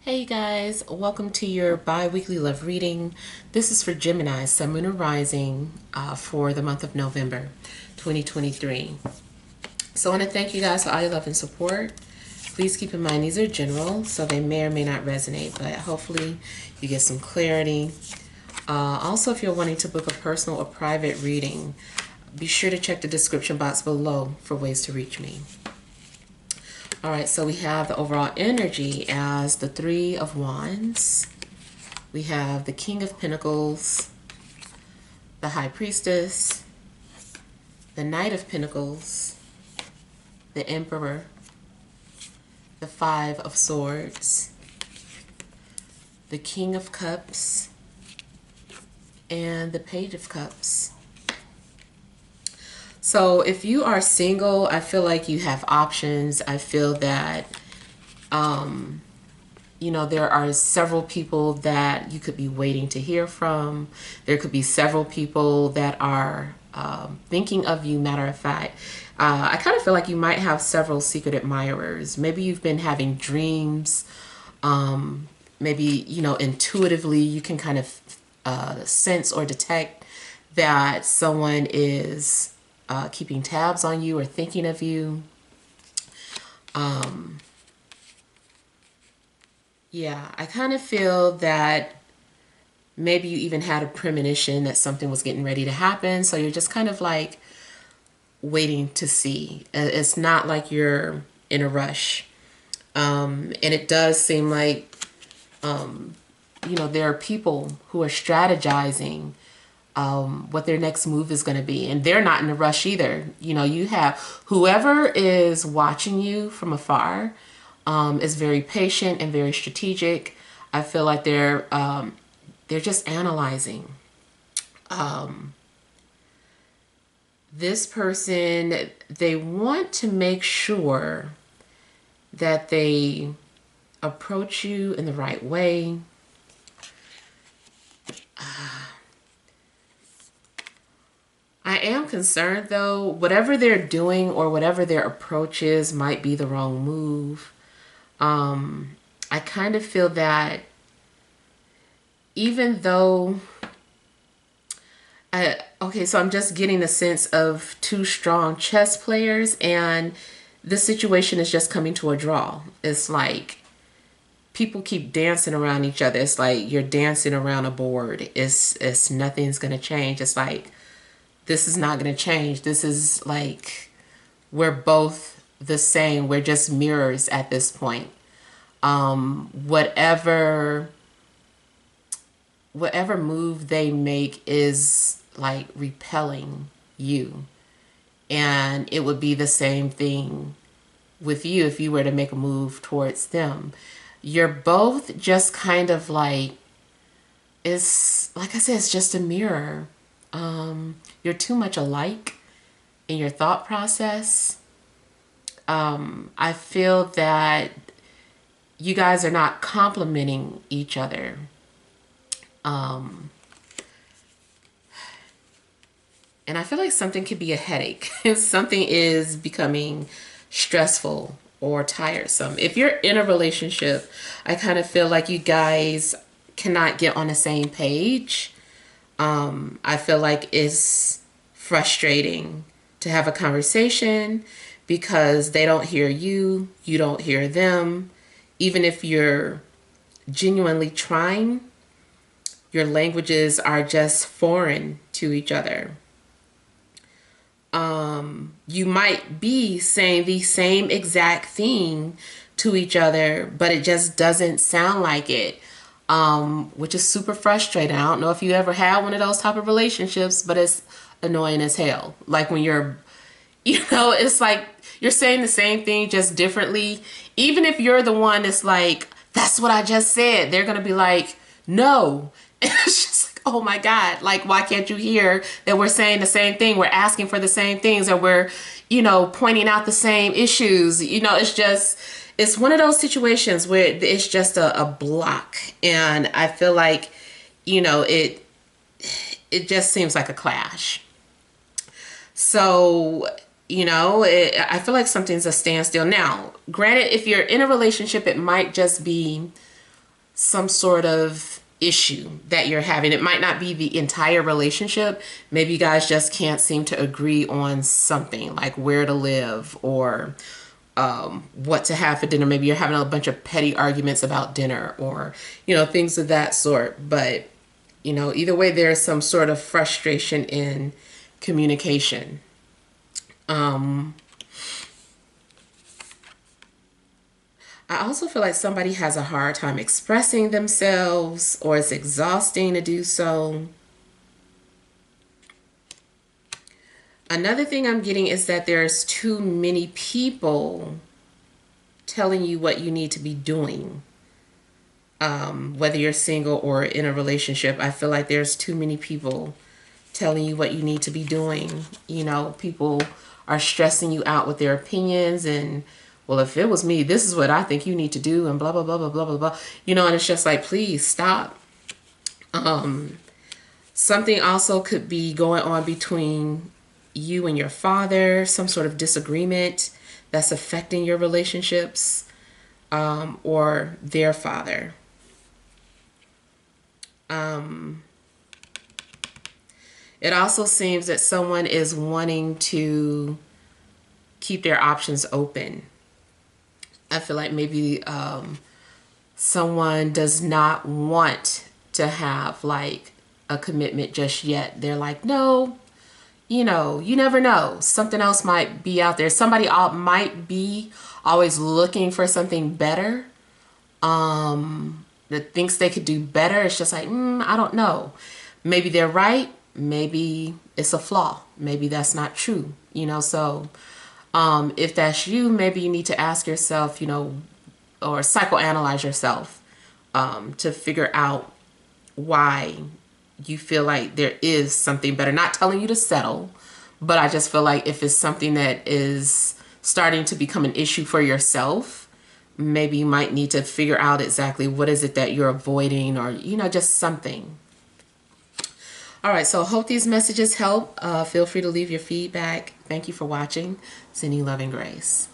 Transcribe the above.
Hey guys, welcome to your bi-weekly love reading. This is for Gemini, Sun, Moon, and Rising for the month of November 2023. So I want to thank you guys for all your love and support. Please keep in mind these are general, so they may or may not resonate, but hopefully you get some clarity. Also, if you're wanting to book a personal or private reading, be sure to check the description box below for ways to reach me. All right, so we have the overall energy as the Three of Wands. We have the King of Pentacles, the High Priestess, the Knight of Pentacles, the Emperor, the Five of Swords, the King of Cups, and the Page of Cups. So if you are single, I feel like you have options. I feel that, there are several people that you could be waiting to hear from. There could be several people that are thinking of you. Matter of fact, I kind of feel like you might have several secret admirers. Maybe you've been having dreams. Maybe, intuitively you can kind of sense or detect that someone is keeping tabs on you or thinking of you. Yeah, I kind of feel that maybe you even had a premonition that something was getting ready to happen. So you're just kind of like waiting to see. It's not like you're in a rush. And it does seem like, there are people who are strategizing what their next move is going to be, and they're not in a rush either. You have whoever is watching you from afar is very patient and very strategic. I feel like they're just analyzing. This person, they want to make sure that they approach you in the right way. I am concerned though, whatever they're doing or whatever their approach is might be the wrong move. I kind of feel that even though, okay, so I'm just getting the sense of two strong chess players and the situation is just coming to a draw. It's like people keep dancing around each other. It's like you're dancing around a board. It's nothing's going to change. It's like, this is not going to change. This is like, we're both the same. We're just mirrors at this point. Whatever move they make is like repelling you. And it would be the same thing with you if you were to make a move towards them. You're both just kind of like, it's like I said, it's just a mirror. You're too much alike in your thought process. I feel that you guys are not complimenting each other. And I feel like something could be a headache. If something is becoming stressful or tiresome. If you're in a relationship, I kind of feel like you guys cannot get on the same page. I feel like it's frustrating to have a conversation because they don't hear you, you don't hear them. Even if you're genuinely trying, your languages are just foreign to each other. You might be saying the same exact thing to each other, but it just doesn't sound like it. Which is super frustrating. I don't know if you ever had one of those type of relationships, but it's annoying as hell. Like when you're, it's like you're saying the same thing just differently. Even if you're the one that's like, that's what I just said, they're going to be like, no. And it's just like, oh my God, like, why can't you hear that we're saying the same thing? We're asking for the same things, or we're, pointing out the same issues. It's one of those situations where it's just a block. And I feel like, it just seems like a clash. So, I feel like something's a standstill. Now, granted, if you're in a relationship, it might just be some sort of issue that you're having. It might not be the entire relationship. Maybe you guys just can't seem to agree on something like where to live or what to have for dinner. Maybe you're having a bunch of petty arguments about dinner or, you know, things of that sort. But, you know, either way, there's some sort of frustration in communication. I also feel like somebody has a hard time expressing themselves, or it's exhausting to do so. Another thing I'm getting is that there's too many people telling you what you need to be doing. Whether you're single or in a relationship, I feel like there's too many people telling you what you need to be doing. You know, people are stressing you out with their opinions and, well, if it was me, this is what I think you need to do and blah, blah, blah, blah, blah, blah, blah. You know, and it's just like, please stop. Something also could be going on between you and your father, some sort of disagreement that's affecting your relationships, or their father. It also seems that someone is wanting to keep their options open. I feel like maybe someone does not want to have like a commitment just yet. They're like, no, you know, you never know. Something else might be out there. Somebody might be always looking for something better, that thinks they could do better. It's just like, I don't know. Maybe they're right. Maybe it's a flaw. Maybe that's not true. You know, so if that's you, maybe you need to ask yourself, you know, or psychoanalyze yourself to figure out why you feel like there is something better. Not telling you to settle, but I just feel like if it's something that is starting to become an issue for yourself, maybe you might need to figure out exactly what is it that you're avoiding, or, you know, just something. All right, so I hope these messages help. Feel free to leave your feedback. Thank you for watching. Sending love and grace.